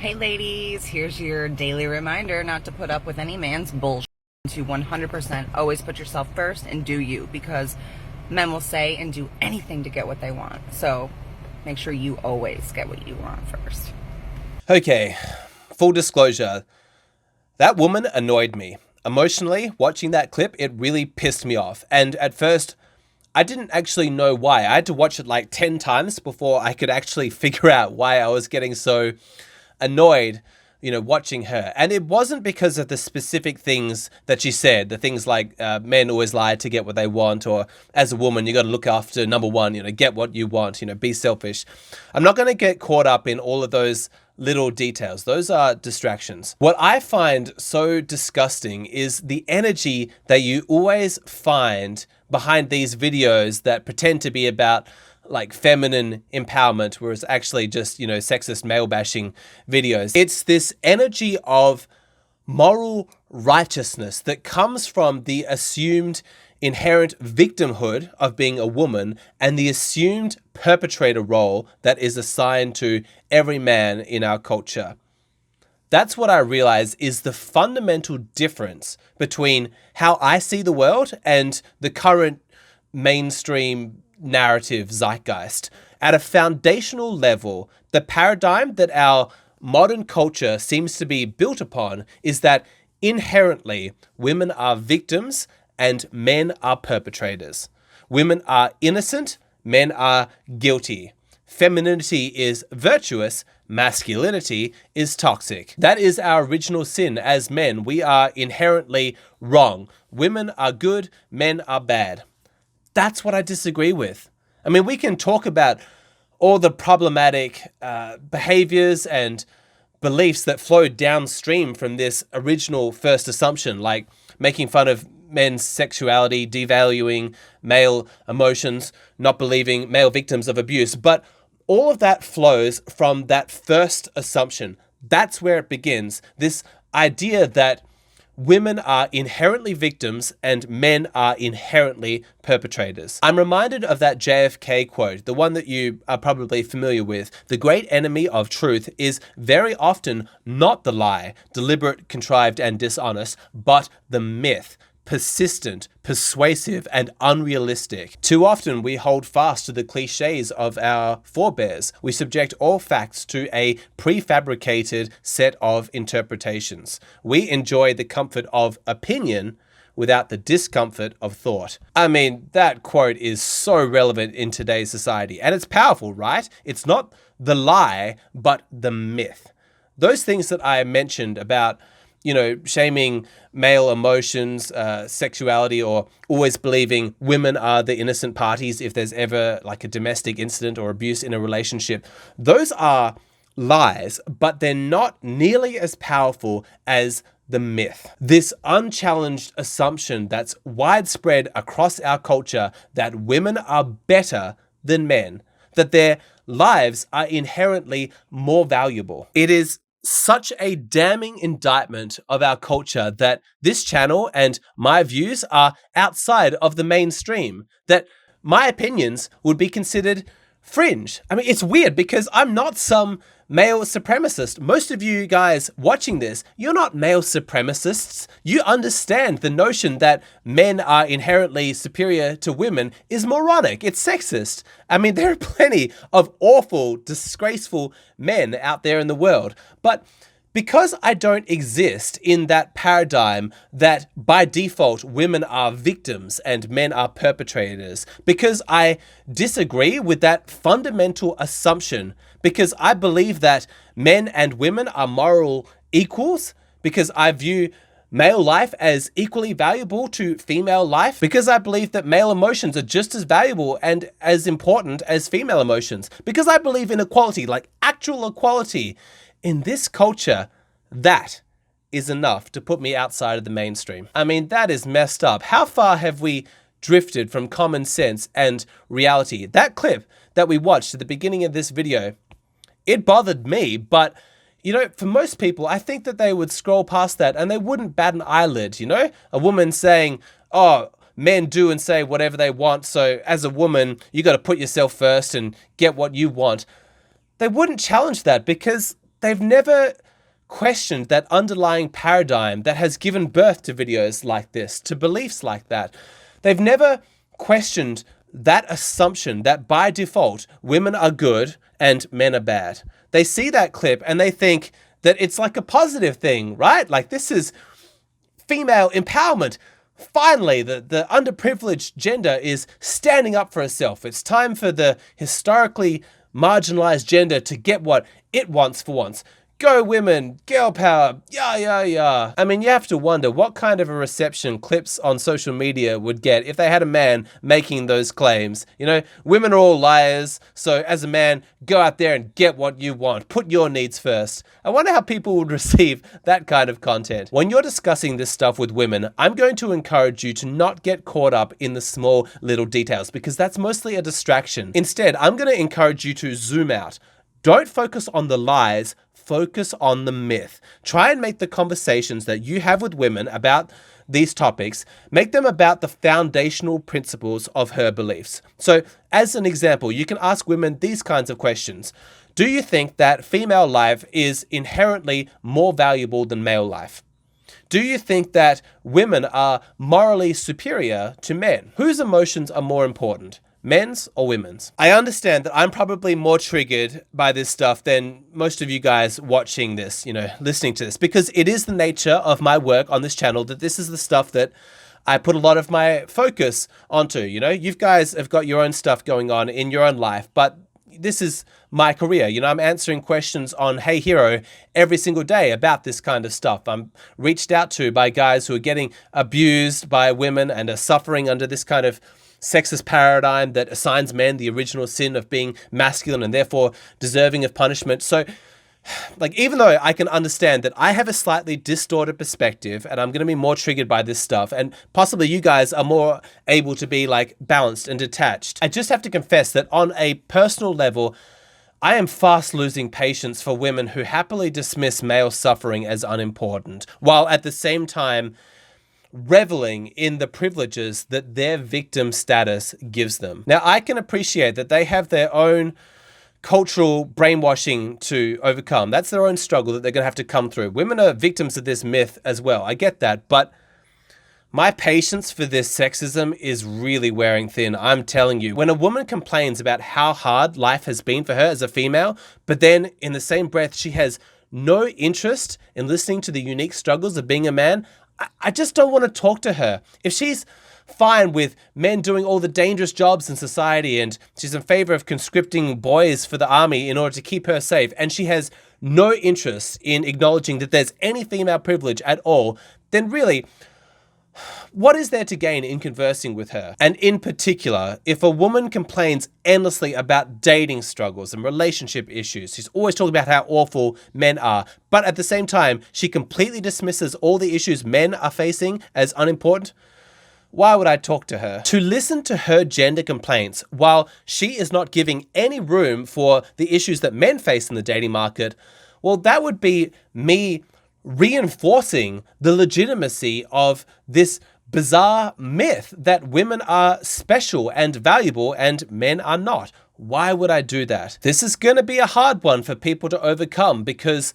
Hey ladies, here's your daily reminder not to put up with any man's bullshit. To 100% always put yourself first and do you, because men will say and do anything to get what they want. So make sure you always get what you want first. Okay, full disclosure, that woman annoyed me. Emotionally, watching that clip, it really pissed me off. And at first, I didn't actually know why. I had to watch it like 10 times before I could actually figure out why I was getting so annoyed, watching her. And it wasn't because of the specific things that she said, the things like men always lie to get what they want, or as a woman, you got to look after number one, get what you want, be selfish. I'm not going to get caught up in all of those little details. Those are distractions. What I find so disgusting is the energy that you always find behind these videos that pretend to be about like feminine empowerment, whereas actually just, sexist male bashing videos. It's this energy of moral righteousness that comes from the assumed inherent victimhood of being a woman and the assumed perpetrator role that is assigned to every man in our culture. That's what I realize is the fundamental difference between how I see the world and the current mainstream narrative zeitgeist. At a foundational level, the paradigm that our modern culture seems to be built upon is that inherently women are victims and men are perpetrators. Women are innocent, men are guilty. Femininity is virtuous, masculinity is toxic. That is our original sin as men. We are inherently wrong. Women are good, men are bad. That's what I disagree with. I mean, we can talk about all the problematic behaviors and beliefs that flow downstream from this original first assumption, like making fun of men's sexuality, devaluing male emotions, not believing male victims of abuse. But all of that flows from that first assumption. That's where it begins. This idea that women are inherently victims and men are inherently perpetrators. I'm reminded of that JFK quote, the one that you are probably familiar with. The great enemy of truth is very often not the lie, deliberate, contrived, and dishonest, but the myth. Persistent, persuasive, and unrealistic. Too often we hold fast to the cliches of our forebears. We subject all facts to a prefabricated set of interpretations. We enjoy the comfort of opinion without the discomfort of thought. I mean, that quote is so relevant in today's society, and it's powerful, right? It's not the lie, but the myth. Those things that I mentioned about shaming male emotions, sexuality, or always believing women are the innocent parties if there's ever like a domestic incident or abuse in a relationship. Those are lies, but they're not nearly as powerful as the myth. This unchallenged assumption that's widespread across our culture that women are better than men, that their lives are inherently more valuable. It is such a damning indictment of our culture that this channel and my views are outside of the mainstream, that my opinions would be considered fringe. I mean, it's weird because I'm not some male supremacist. Most of you guys watching this, you're not male supremacists. You understand the notion that men are inherently superior to women is moronic. It's sexist. I mean, there are plenty of awful, disgraceful men out there in the world. But because I don't exist in that paradigm that by default women are victims and men are perpetrators, because I disagree with that fundamental assumption, because I believe that men and women are moral equals, because I view male life as equally valuable to female life, because I believe that male emotions are just as valuable and as important as female emotions, because I believe in equality, like actual equality. In this culture, that is enough to put me outside of the mainstream. I mean, that is messed up. How far have we drifted from common sense and reality? That clip that we watched at the beginning of this video, it bothered me, but for most people, I think that they would scroll past that and they wouldn't bat an eyelid, A woman saying, oh, men do and say whatever they want, so as a woman, you got to put yourself first and get what you want. They wouldn't challenge that because they've never questioned that underlying paradigm that has given birth to videos like this, to beliefs like that. They've never questioned that assumption that by default, women are good and men are bad. They see that clip and they think that it's like a positive thing, right? Like, this is female empowerment. Finally, the underprivileged gender is standing up for herself. It's time for the historically marginalized gender to get what it wants for once. Go women, girl power, yeah. I mean, you have to wonder what kind of a reception clips on social media would get if they had a man making those claims. You know, women are all liars, so as a man, go out there and get what you want. Put your needs first. I wonder how people would receive that kind of content. When you're discussing this stuff with women, I'm going to encourage you to not get caught up in the small little details, because that's mostly a distraction. Instead, I'm going to encourage you to zoom out. Don't focus on the lies, focus on the myth. Try and make the conversations that you have with women about these topics, make them about the foundational principles of her beliefs. So, as an example, you can ask women these kinds of questions. Do you think that female life is inherently more valuable than male life? Do you think that women are morally superior to men? Whose emotions are more important? Men's or women's? I understand that I'm probably more triggered by this stuff than most of you guys watching this, listening to this, because it is the nature of my work on this channel that this is the stuff that I put a lot of my focus onto. You guys have got your own stuff going on in your own life, but this is my career. I'm answering questions on Hey Hero every single day about this kind of stuff. I'm reached out to by guys who are getting abused by women and are suffering under this kind of sexist paradigm that assigns men the original sin of being masculine and therefore deserving of punishment. So, even though I can understand that I have a slightly distorted perspective and I'm going to be more triggered by this stuff, and possibly you guys are more able to be balanced and detached, I just have to confess that on a personal level, I am fast losing patience for women who happily dismiss male suffering as unimportant, while at the same time reveling in the privileges that their victim status gives them. Now, I can appreciate that they have their own cultural brainwashing to overcome. That's their own struggle that they're going to have to come through. Women are victims of this myth as well. I get that, but my patience for this sexism is really wearing thin. I'm telling you, when a woman complains about how hard life has been for her as a female, but then in the same breath, she has no interest in listening to the unique struggles of being a man, I just don't want to talk to her. If she's fine with men doing all the dangerous jobs in society and she's in favor of conscripting boys for the army in order to keep her safe, and she has no interest in acknowledging that there's any female privilege at all, then really, what is there to gain in conversing with her? And in particular, if a woman complains endlessly about dating struggles and relationship issues, she's always talking about how awful men are, but at the same time, she completely dismisses all the issues men are facing as unimportant, why would I talk to her? To listen to her gender complaints while she is not giving any room for the issues that men face in the dating market, well, that would be me reinforcing the legitimacy of this bizarre myth that women are special and valuable and men are not. Why would I do that? This is going to be a hard one for people to overcome, because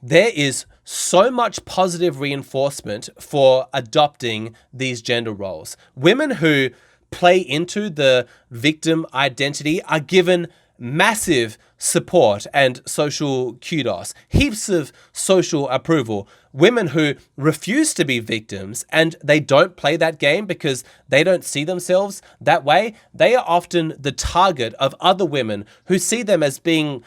there is so much positive reinforcement for adopting these gender roles. Women who play into the victim identity are given massive support and social kudos, heaps of social approval. Women who refuse to be victims and they don't play that game because they don't see themselves that way, they are often the target of other women who see them as being,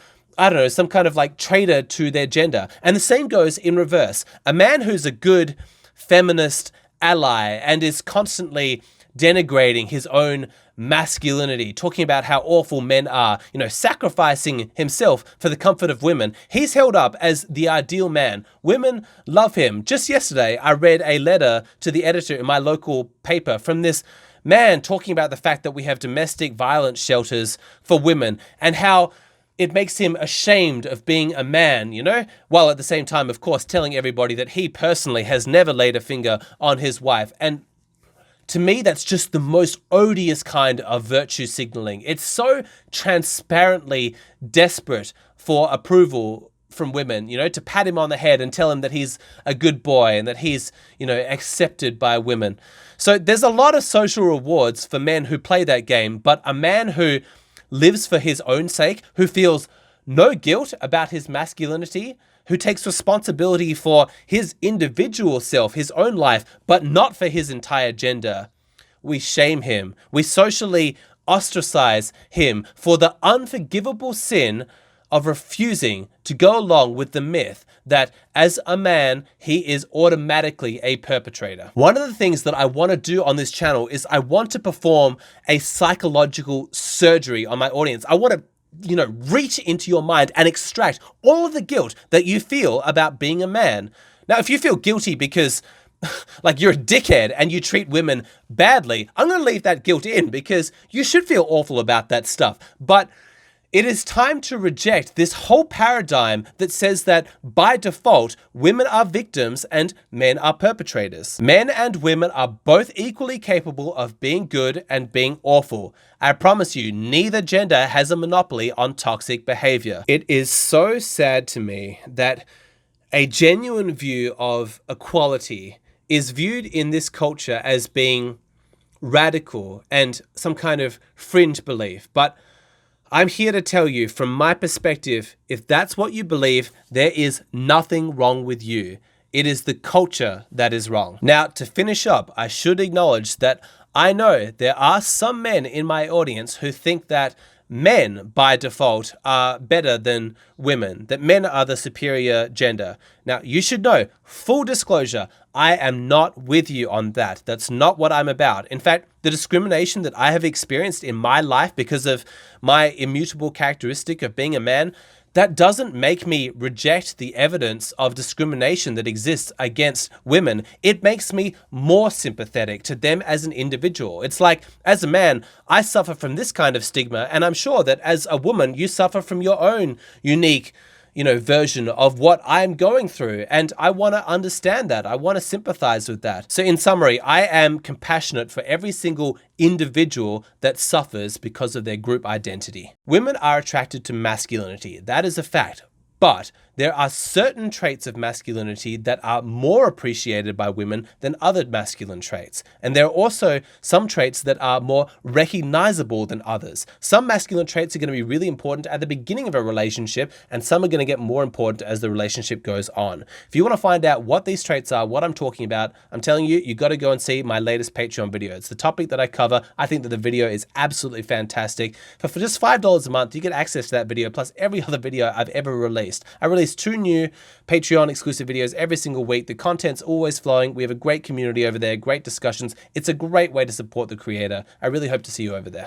some kind of traitor to their gender. And the same goes in reverse. A man who's a good feminist ally and is constantly denigrating his own masculinity, talking about how awful men are, sacrificing himself for the comfort of women. He's held up as the ideal man. Women love him. Just yesterday, I read a letter to the editor in my local paper from this man talking about the fact that we have domestic violence shelters for women and how it makes him ashamed of being a man, while at the same time, of course, telling everybody that he personally has never laid a finger on his wife. And to me, that's just the most odious kind of virtue signaling. It's so transparently desperate for approval from women, to pat him on the head and tell him that he's a good boy and that he's, accepted by women. So there's a lot of social rewards for men who play that game, but a man who lives for his own sake, who feels no guilt about his masculinity, who takes responsibility for his individual self, his own life, but not for his entire gender, we shame him. We socially ostracize him for the unforgivable sin of refusing to go along with the myth that as a man, he is automatically a perpetrator. One of the things that I want to do on this channel is I want to perform a psychological surgery on my audience. I want to reach into your mind and extract all of the guilt that you feel about being a man. Now, if you feel guilty because like you're a dickhead and you treat women badly, I'm going to leave that guilt in because you should feel awful about that stuff. But it is time to reject this whole paradigm that says that by default, women are victims and men are perpetrators. Men and women are both equally capable of being good and being awful. I promise you, neither gender has a monopoly on toxic behavior. It is so sad to me that a genuine view of equality is viewed in this culture as being radical and some kind of fringe belief. But I'm here to tell you from my perspective, if that's what you believe, there is nothing wrong with you. It is the culture that is wrong. Now, to finish up, I should acknowledge that I know there are some men in my audience who think that men by default are better than women, that men are the superior gender. Now, you should know, full disclosure, I am not with you on that. That's not what I'm about. In fact, the discrimination that I have experienced in my life because of my immutable characteristic of being a man, that doesn't make me reject the evidence of discrimination that exists against women. It makes me more sympathetic to them as an individual. It's like, as a man, I suffer from this kind of stigma, and I'm sure that as a woman, you suffer from your own unique version of what I'm going through. And I want to understand that. I want to sympathize with that. So in summary, I am compassionate for every single individual that suffers because of their group identity. Women are attracted to masculinity. That is a fact. But there are certain traits of masculinity that are more appreciated by women than other masculine traits. And there are also some traits that are more recognizable than others. Some masculine traits are going to be really important at the beginning of a relationship, and some are going to get more important as the relationship goes on. If you want to find out what these traits are, what I'm talking about, I'm telling you, you got to go and see my latest Patreon video. It's the topic that I cover. I think that the video is absolutely fantastic. But for just $5 a month, you get access to that video plus every other video I've ever released. I release 2 new Patreon exclusive videos every single week. The content's always flowing. We have a great community over there, great discussions. It's a great way to support the creator. I really hope to see you over there.